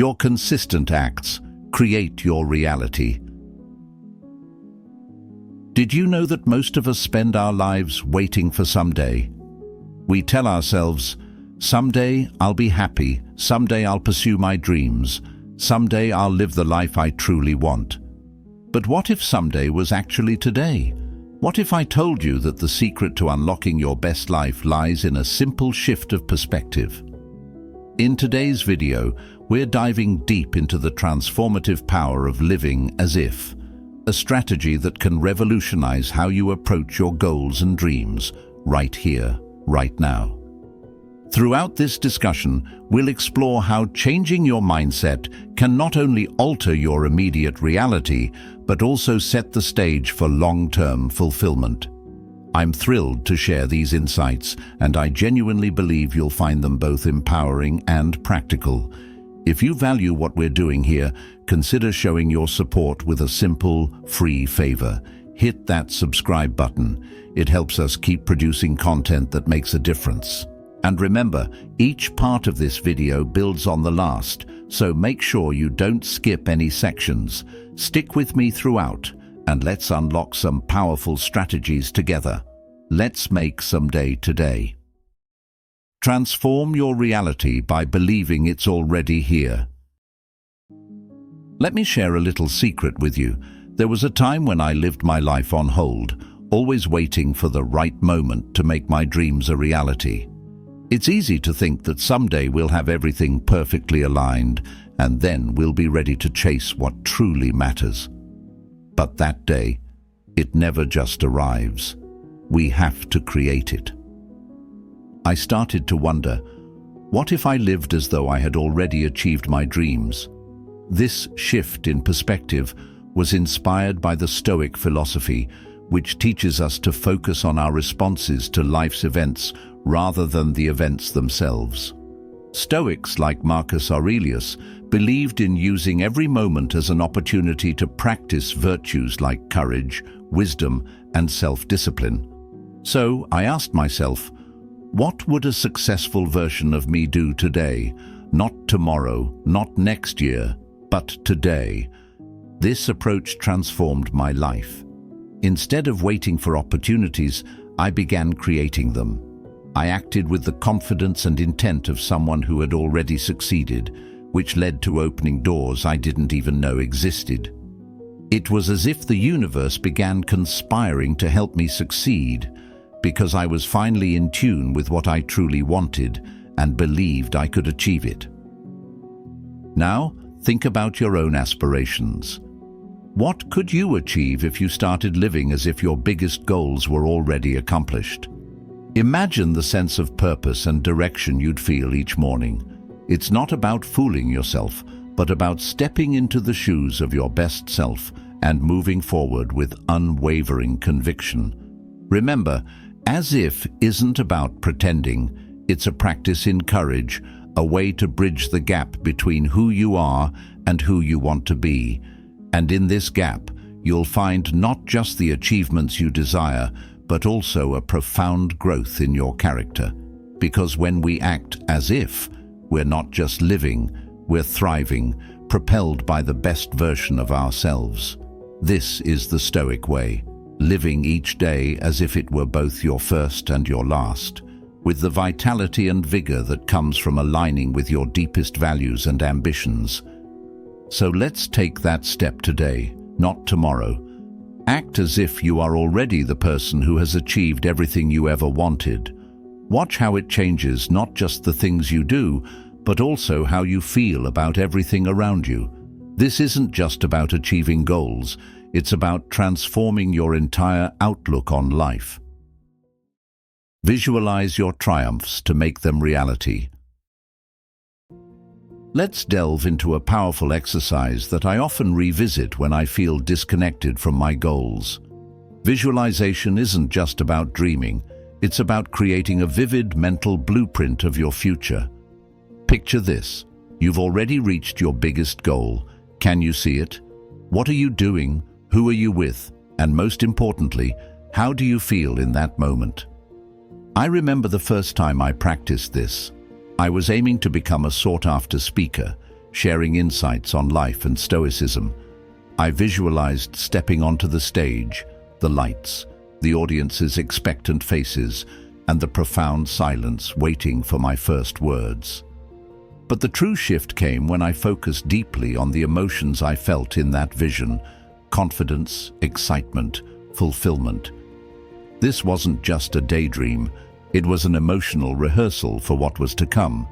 Your consistent acts create your reality. Did you know that most of us spend our lives waiting for someday? We tell ourselves, someday I'll be happy, someday I'll pursue my dreams, someday I'll live the life I truly want. But what if someday was actually today? What if I told you that the secret to unlocking your best life lies in a simple shift of perspective? In today's video, we're diving deep into the transformative power of living as if, a strategy that can revolutionize how you approach your goals and dreams right here, right now. Throughout this discussion, we'll explore how changing your mindset can not only alter your immediate reality, but also set the stage for long-term fulfillment. I'm thrilled to share these insights, and I genuinely believe you'll find them both empowering and practical. If you value what we're doing here, consider showing your support with a simple, free favor. Hit that subscribe button. It helps us keep producing content that makes a difference. And remember, each part of this video builds on the last, so make sure you don't skip any sections. Stick with me throughout, and let's unlock some powerful strategies together. Let's make some day today. Transform your reality by believing it's already here. Let me share a little secret with you. There was a time when I lived my life on hold, always waiting for the right moment to make my dreams a reality. It's easy to think that someday we'll have everything perfectly aligned, and then we'll be ready to chase what truly matters. But that day, it never just arrives. We have to create it. I started to wonder, what if I lived as though I had already achieved my dreams? This shift in perspective was inspired by the Stoic philosophy, which teaches us to focus on our responses to life's events rather than the events themselves. Stoics like Marcus Aurelius believed in using every moment as an opportunity to practice virtues like courage, wisdom, and self-discipline. So I asked myself, what would a successful version of me do today? Not tomorrow, not next year, but today. This approach transformed my life. Instead of waiting for opportunities, I began creating them. I acted with the confidence and intent of someone who had already succeeded, which led to opening doors I didn't even know existed. It was as if the universe began conspiring to help me succeed, because I was finally in tune with what I truly wanted and believed I could achieve it. Now, think about your own aspirations. What could you achieve if you started living as if your biggest goals were already accomplished? Imagine the sense of purpose and direction you'd feel each morning. It's not about fooling yourself, but about stepping into the shoes of your best self and moving forward with unwavering conviction. Remember, as if isn't about pretending, it's a practice in courage, a way to bridge the gap between who you are and who you want to be. And in this gap, you'll find not just the achievements you desire, but also a profound growth in your character. Because when we act as if, we're not just living, we're thriving, propelled by the best version of ourselves. This is the Stoic way, living each day as if it were both your first and your last, with the vitality and vigor that comes from aligning with your deepest values and ambitions. So let's take that step today, not tomorrow. Act as if you are already the person who has achieved everything you ever wanted. Watch how it changes not just the things you do, but also how you feel about everything around you. This isn't just about achieving goals, it's about transforming your entire outlook on life. Visualize your triumphs to make them reality. Let's delve into a powerful exercise that I often revisit when I feel disconnected from my goals. Visualization isn't just about dreaming, it's about creating a vivid mental blueprint of your future. Picture this. You've already reached your biggest goal. Can you see it? What are you doing? Who are you with? And most importantly, how do you feel in that moment? I remember the first time I practiced this. I was aiming to become a sought-after speaker, sharing insights on life and Stoicism. I visualized stepping onto the stage, the lights, the audience's expectant faces, and the profound silence waiting for my first words. But the true shift came when I focused deeply on the emotions I felt in that vision: confidence, excitement, fulfillment. This wasn't just a daydream, it was an emotional rehearsal for what was to come.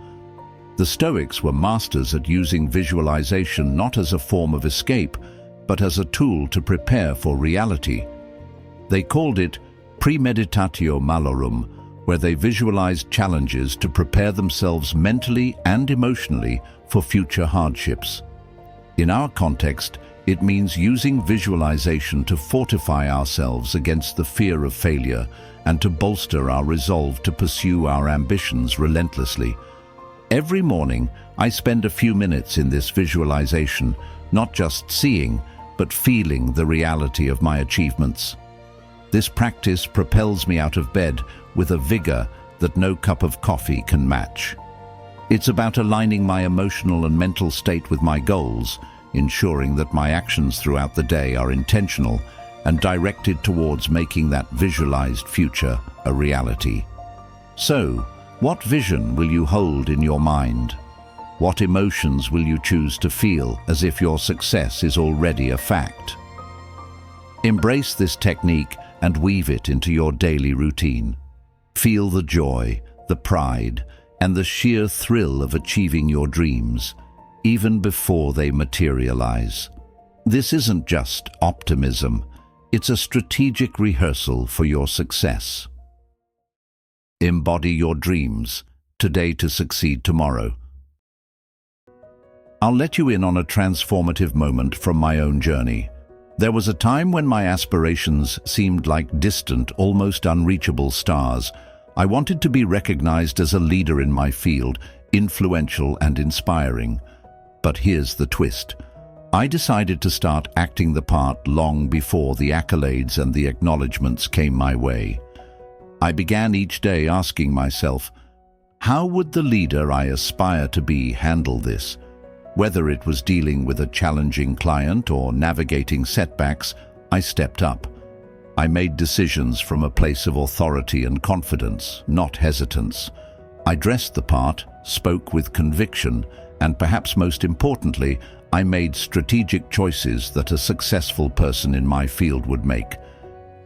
The Stoics were masters at using visualization not as a form of escape, but as a tool to prepare for reality. They called it premeditatio malorum, where they visualized challenges to prepare themselves mentally and emotionally for future hardships. In our context, it means using visualization to fortify ourselves against the fear of failure and to bolster our resolve to pursue our ambitions relentlessly. Every morning, I spend a few minutes in this visualization, not just seeing, but feeling the reality of my achievements. This practice propels me out of bed with a vigor that no cup of coffee can match. It's about aligning my emotional and mental state with my goals, ensuring that my actions throughout the day are intentional and directed towards making that visualized future a reality. So, what vision will you hold in your mind? What emotions will you choose to feel as if your success is already a fact? Embrace this technique and weave it into your daily routine. Feel the joy, the pride, and the sheer thrill of achieving your dreams, even before they materialize. This isn't just optimism, it's a strategic rehearsal for your success. Embody your dreams, today to succeed tomorrow. I'll let you in on a transformative moment from my own journey. There was a time when my aspirations seemed like distant, almost unreachable stars. I wanted to be recognized as a leader in my field, influential and inspiring. But here's the twist. I decided to start acting the part long before the accolades and the acknowledgements came my way. I began each day asking myself, how would the leader I aspire to be handle this? Whether it was dealing with a challenging client or navigating setbacks, I stepped up. I made decisions from a place of authority and confidence, not hesitance. I dressed the part, spoke with conviction, and perhaps most importantly, I made strategic choices that a successful person in my field would make.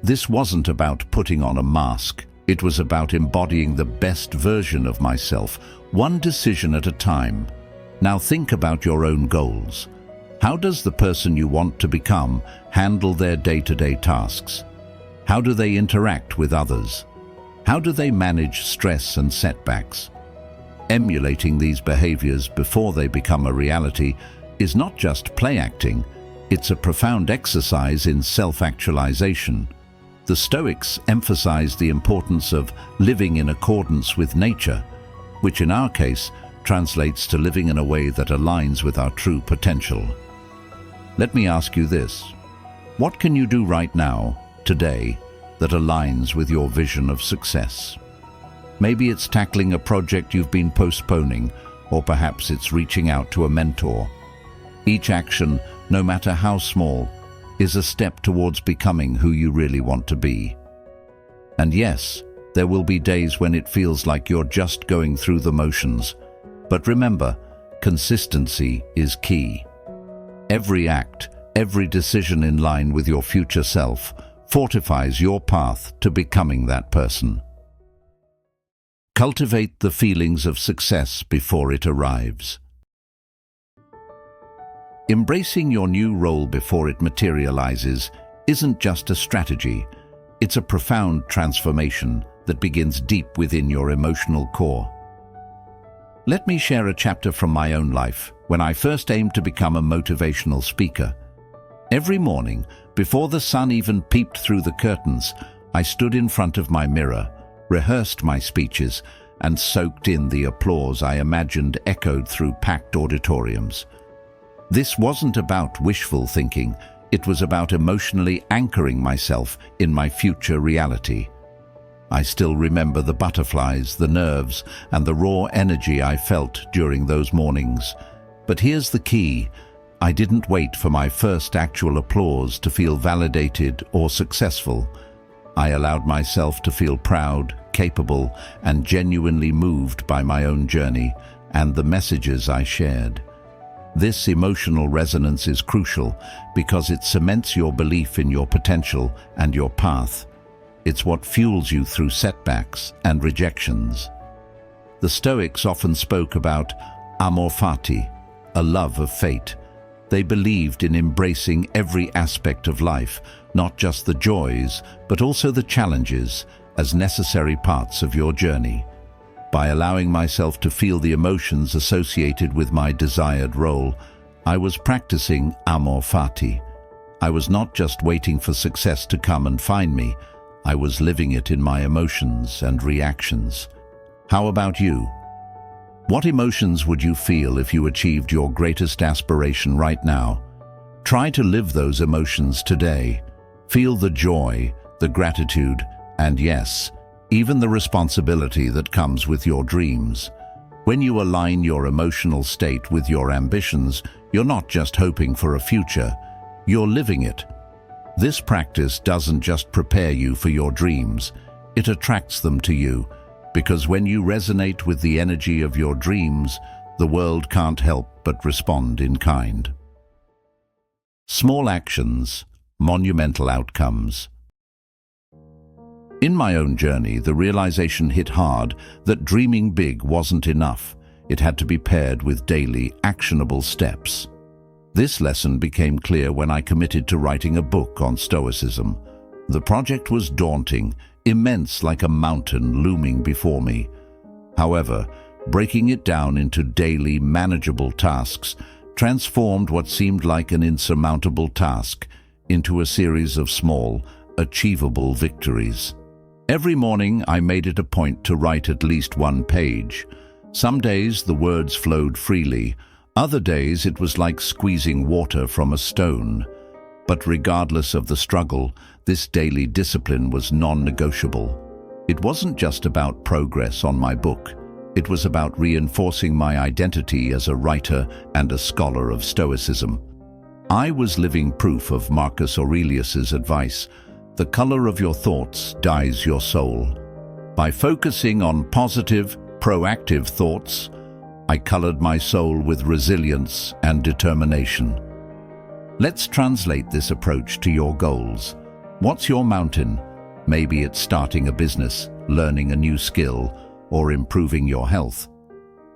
This wasn't about putting on a mask. It was about embodying the best version of myself, one decision at a time. Now think about your own goals. How does the person you want to become handle their day-to-day tasks? How do they interact with others? How do they manage stress and setbacks? Emulating these behaviors before they become a reality is not just play acting, it's a profound exercise in self-actualization. The Stoics emphasized the importance of living in accordance with nature, which in our case translates to living in a way that aligns with our true potential. Let me ask you this. What can you do right now, today, that aligns with your vision of success? Maybe it's tackling a project you've been postponing, or perhaps it's reaching out to a mentor. Each action, no matter how small, is a step towards becoming who you really want to be. And yes, there will be days when it feels like you're just going through the motions. But remember, consistency is key. Every act, every decision in line with your future self fortifies your path to becoming that person. Cultivate the feelings of success before it arrives. Embracing your new role before it materializes isn't just a strategy, it's a profound transformation that begins deep within your emotional core. Let me share a chapter from my own life when I first aimed to become a motivational speaker. Every morning, before the sun even peeped through the curtains, I stood in front of my mirror, rehearsed my speeches, and soaked in the applause I imagined echoed through packed auditoriums. This wasn't about wishful thinking, it was about emotionally anchoring myself in my future reality. I still remember the butterflies, the nerves, and the raw energy I felt during those mornings. But here's the key. I didn't wait for my first actual applause to feel validated or successful. I allowed myself to feel proud, capable, and genuinely moved by my own journey and the messages I shared. This emotional resonance is crucial because it cements your belief in your potential and your path. It's what fuels you through setbacks and rejections. The Stoics often spoke about amor fati, a love of fate. They believed in embracing every aspect of life, not just the joys, but also the challenges, as necessary parts of your journey. By allowing myself to feel the emotions associated with my desired role, I was practicing amor fati. I was not just waiting for success to come and find me, I was living it in my emotions and reactions. How about you? What emotions would you feel if you achieved your greatest aspiration right now? Try to live those emotions today. Feel the joy, the gratitude, and yes, even the responsibility that comes with your dreams. When you align your emotional state with your ambitions, you're not just hoping for a future, you're living it. This practice doesn't just prepare you for your dreams, it attracts them to you, because when you resonate with the energy of your dreams, the world can't help but respond in kind. Small actions, monumental outcomes. In my own journey, the realization hit hard that dreaming big wasn't enough. It had to be paired with daily, actionable steps. This lesson became clear when I committed to writing a book on Stoicism. The project was daunting, immense like a mountain looming before me. However, breaking it down into daily, manageable tasks transformed what seemed like an insurmountable task into a series of small, achievable victories. Every morning, I made it a point to write at least one page. Some days the words flowed freely, other days it was like squeezing water from a stone. But regardless of the struggle, this daily discipline was non-negotiable. It wasn't just about progress on my book. It was about reinforcing my identity as a writer and a scholar of Stoicism. I was living proof of Marcus Aurelius's advice: the color of your thoughts dyes your soul. By focusing on positive, proactive thoughts, I colored my soul with resilience and determination. Let's translate this approach to your goals. What's your mountain? Maybe it's starting a business, learning a new skill, or improving your health.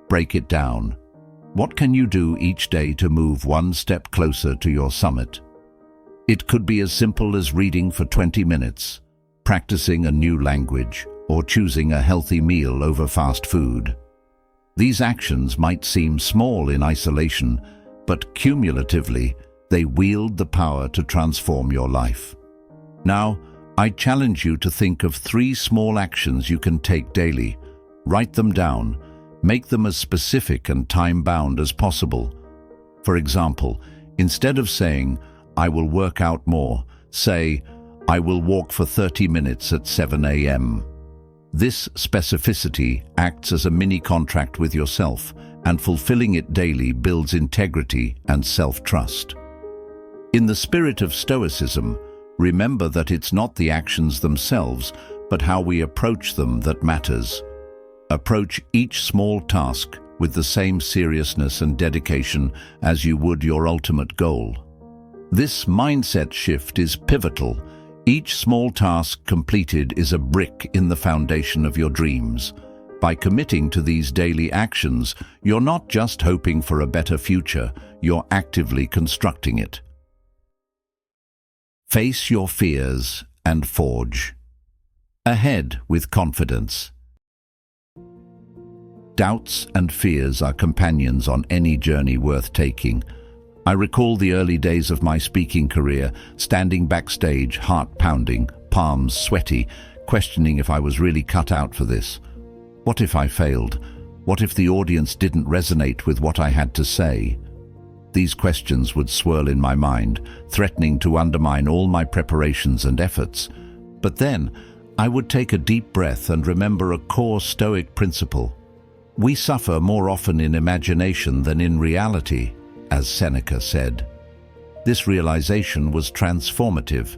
Break it down. What can you do each day to move one step closer to your summit? It could be as simple as reading for 20 minutes, practicing a new language, or choosing a healthy meal over fast food. These actions might seem small in isolation, but cumulatively, they wield the power to transform your life. Now, I challenge you to think of 3 small actions you can take daily. Write them down. Make them as specific and time-bound as possible. For example, instead of saying, "I will work out more," say, "I will walk for 30 minutes at 7 a.m." This specificity acts as a mini-contract with yourself, and fulfilling it daily builds integrity and self-trust. In the spirit of Stoicism, remember that it's not the actions themselves, but how we approach them that matters. Approach each small task with the same seriousness and dedication as you would your ultimate goal. This mindset shift is pivotal. Each small task completed is a brick in the foundation of your dreams. By committing to these daily actions, you're not just hoping for a better future, you're actively constructing it. Face your fears and forge ahead with confidence. Doubts and fears are companions on any journey worth taking. I recall the early days of my speaking career, standing backstage, heart pounding, palms sweaty, questioning if I was really cut out for this. What if I failed? What if the audience didn't resonate with what I had to say? These questions would swirl in my mind, threatening to undermine all my preparations and efforts. But then, I would take a deep breath and remember a core Stoic principle. We suffer more often in imagination than in reality, as Seneca said. This realization was transformative.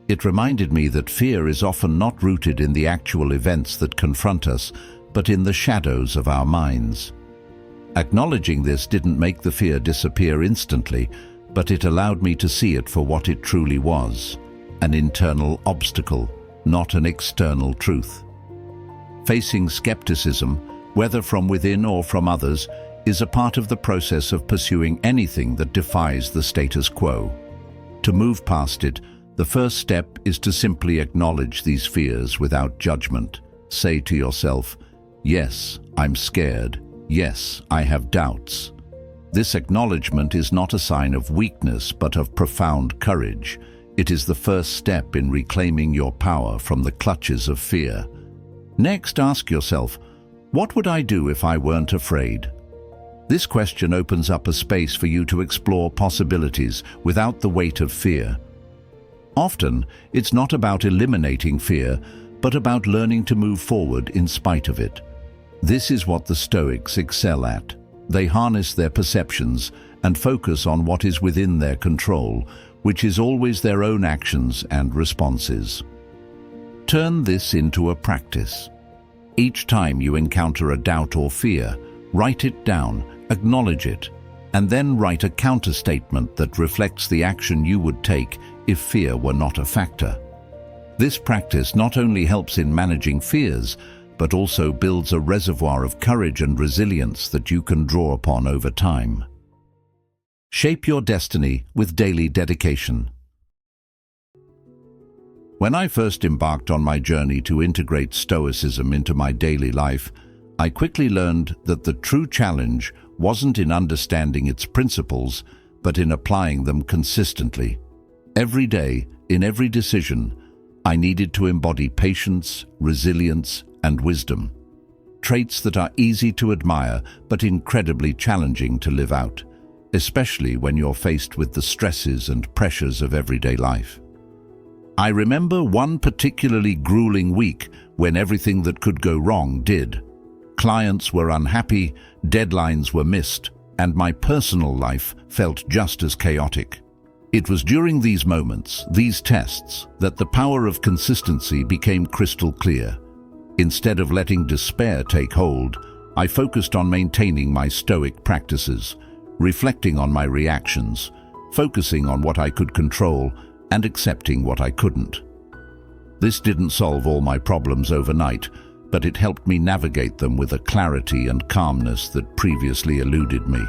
It reminded me that fear is often not rooted in the actual events that confront us, but in the shadows of our minds. Acknowledging this didn't make the fear disappear instantly, but it allowed me to see it for what it truly was, an internal obstacle, not an external truth. Facing skepticism, whether from within or from others, is a part of the process of pursuing anything that defies the status quo. To move past it, the first step is to simply acknowledge these fears without judgment. Say to yourself, "Yes, I'm scared. Yes, I have doubts." This acknowledgement is not a sign of weakness, but of profound courage. It is the first step in reclaiming your power from the clutches of fear. Next, ask yourself, what would I do if I weren't afraid? This question opens up a space for you to explore possibilities without the weight of fear. Often, it's not about eliminating fear, but about learning to move forward in spite of it. This is what the Stoics excel at. They harness their perceptions and focus on what is within their control, which is always their own actions and responses. Turn this into a practice. Each time you encounter a doubt or fear, write it down, acknowledge it, and then write a counterstatement that reflects the action you would take if fear were not a factor. This practice not only helps in managing fears, but also builds a reservoir of courage and resilience that you can draw upon over time. Shape your destiny with daily dedication. When I first embarked on my journey to integrate Stoicism into my daily life, I quickly learned that the true challenge wasn't in understanding its principles, but in applying them consistently. Every day, in every decision, I needed to embody patience, resilience, and wisdom. Traits that are easy to admire, but incredibly challenging to live out, especially when you're faced with the stresses and pressures of everyday life. I remember one particularly grueling week when everything that could go wrong did. Clients were unhappy, deadlines were missed, and my personal life felt just as chaotic. It was during these moments, these tests, that the power of consistency became crystal clear. Instead of letting despair take hold, I focused on maintaining my Stoic practices, reflecting on my reactions, focusing on what I could control, and accepting what I couldn't. This didn't solve all my problems overnight, but it helped me navigate them with a clarity and calmness that previously eluded me.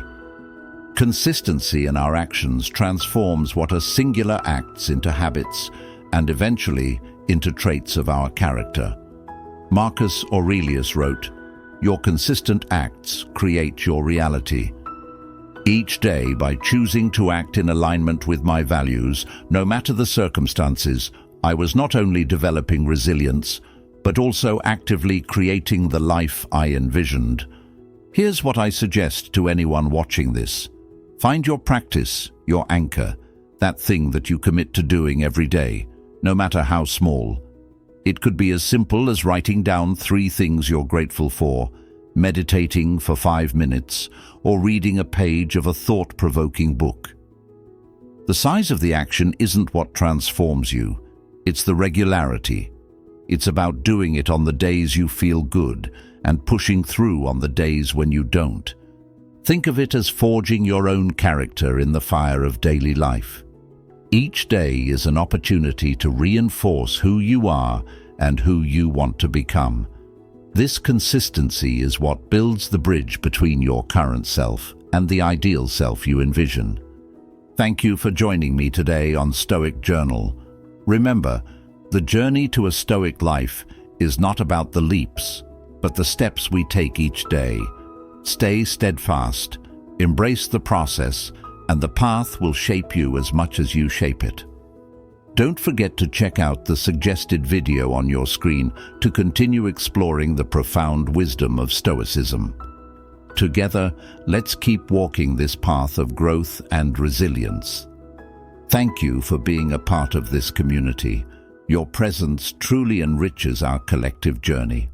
Consistency in our actions transforms what are singular acts into habits and eventually into traits of our character. Marcus Aurelius wrote, "Your consistent acts create your reality." Each day, by choosing to act in alignment with my values, no matter the circumstances, I was not only developing resilience, but also actively creating the life I envisioned. Here's what I suggest to anyone watching this. Find your practice, your anchor, that thing that you commit to doing every day, no matter how small. It could be as simple as writing down 3 things you're grateful for, meditating for 5 minutes, or reading a page of a thought-provoking book. The size of the action isn't what transforms you, it's the regularity. It's about doing it on the days you feel good and pushing through on the days when you don't. Think of it as forging your own character in the fire of daily life. Each day is an opportunity to reinforce who you are and who you want to become. This consistency is what builds the bridge between your current self and the ideal self you envision. Thank you for joining me today on Stoic Journal. Remember, the journey to a Stoic life is not about the leaps, but the steps we take each day. Stay steadfast, embrace the process, and the path will shape you as much as you shape it. Don't forget to check out the suggested video on your screen to continue exploring the profound wisdom of Stoicism. Together, let's keep walking this path of growth and resilience. Thank you for being a part of this community. Your presence truly enriches our collective journey.